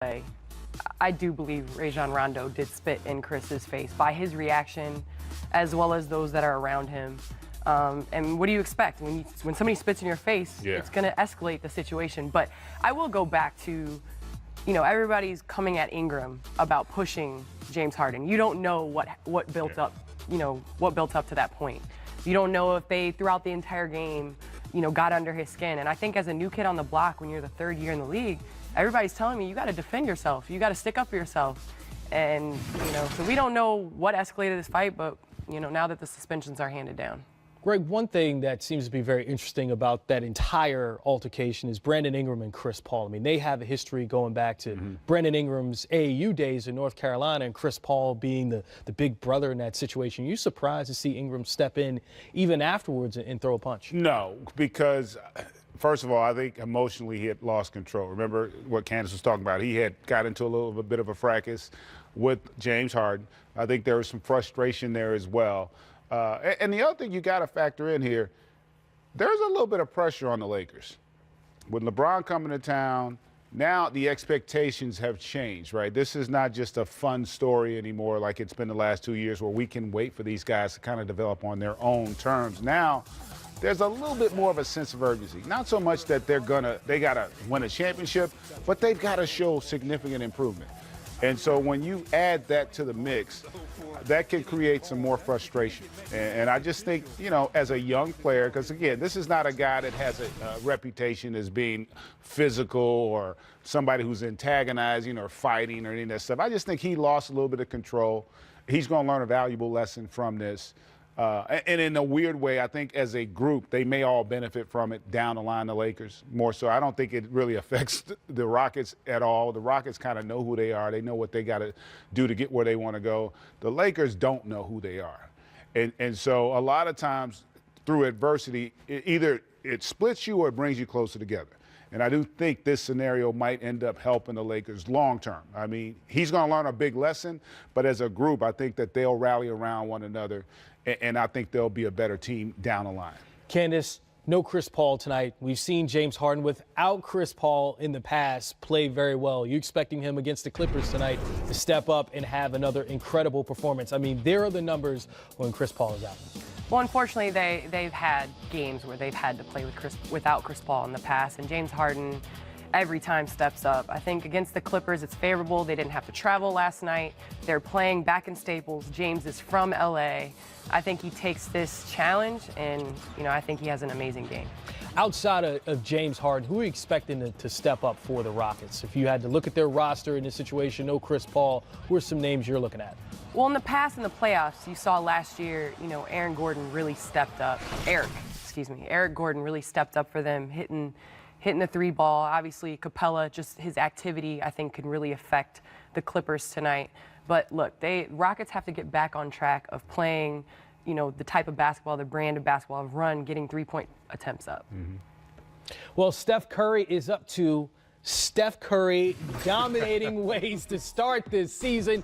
play, I do believe Rondo did spit in Chris's face by his reaction, as well as those that are around him. And what do you expect when somebody spits in your face? Yeah. It's going to escalate the situation. But I will go back to, everybody's coming at Ingram about pushing James Harden. You don't know what built up, what built up to that point. You don't know if they throughout the entire game, got under his skin. And I think as a new kid on the block, when you're the third year in the league, everybody's telling me you got to defend yourself. You got to stick up for yourself. And so we don't know what escalated this fight, but now that the suspensions are handed down. Greg, one thing that seems to be very interesting about that entire altercation is Brandon Ingram and Chris Paul. I mean, they have a history going back to Brandon Ingram's AAU days in North Carolina and Chris Paul being the big brother in that situation. Are you surprised to see Ingram step in even afterwards and throw a punch? No, because first of all, I think emotionally he had lost control. Remember what Candace was talking about. He had got into a little bit of a fracas with James Harden. I think there was some frustration there as well. And the other thing you got to factor in here, there's a little bit of pressure on the Lakers. With LeBron coming to town, now the expectations have changed, right? This is not just a fun story anymore like it's been the last 2 years where we can wait for these guys to kind of develop on their own terms. Now, there's a little bit more of a sense of urgency. Not so much that they got to win a championship, but they've got to show significant improvement. And so when you add that to the mix, that can create some more frustration. And I just think, as a young player, because again, this is not a guy that has a reputation as being physical or somebody who's antagonizing or fighting or any of that stuff. I just think he lost a little bit of control. He's going to learn a valuable lesson from this. And in a weird way, I think as a group, they may all benefit from it down the line, the Lakers, more so. I don't think it really affects the Rockets at all. The Rockets kind of know who they are. They know what they got to do to get where they want to go. The Lakers don't know who they are. And so a lot of times through adversity, either it splits you or it brings you closer together. And I do think this scenario might end up helping the Lakers long term. I mean, he's going to learn a big lesson, but as a group, I think that they'll rally around one another, and I think they'll be a better team down the line. Candace, no Chris Paul tonight. We've seen James Harden without Chris Paul in the past play very well. You expecting him against the Clippers tonight to step up and have another incredible performance? I mean, there are the numbers when Chris Paul is out. Well, unfortunately, they've had games where they've had to play without Chris Paul in the past, and James Harden every time steps up. I think against the Clippers, it's favorable. They didn't have to travel last night. They're playing back in Staples. James is from LA. I think he takes this challenge, and I think he has an amazing game. Outside of James Harden, who are you expecting to step up for the Rockets? If you had to look at their roster in this situation, no Chris Paul, who are some names you're looking at? Well, in the past, in the playoffs, you saw last year, Eric Gordon really stepped up for them, hitting the three ball. Obviously, Capella, just his activity, I think, can really affect the Clippers tonight. But look, Rockets have to get back on track of playing, the type of basketball, the brand of basketball, of getting three-point attempts up. Well, Steph Curry is up to Steph Curry dominating ways to start this season.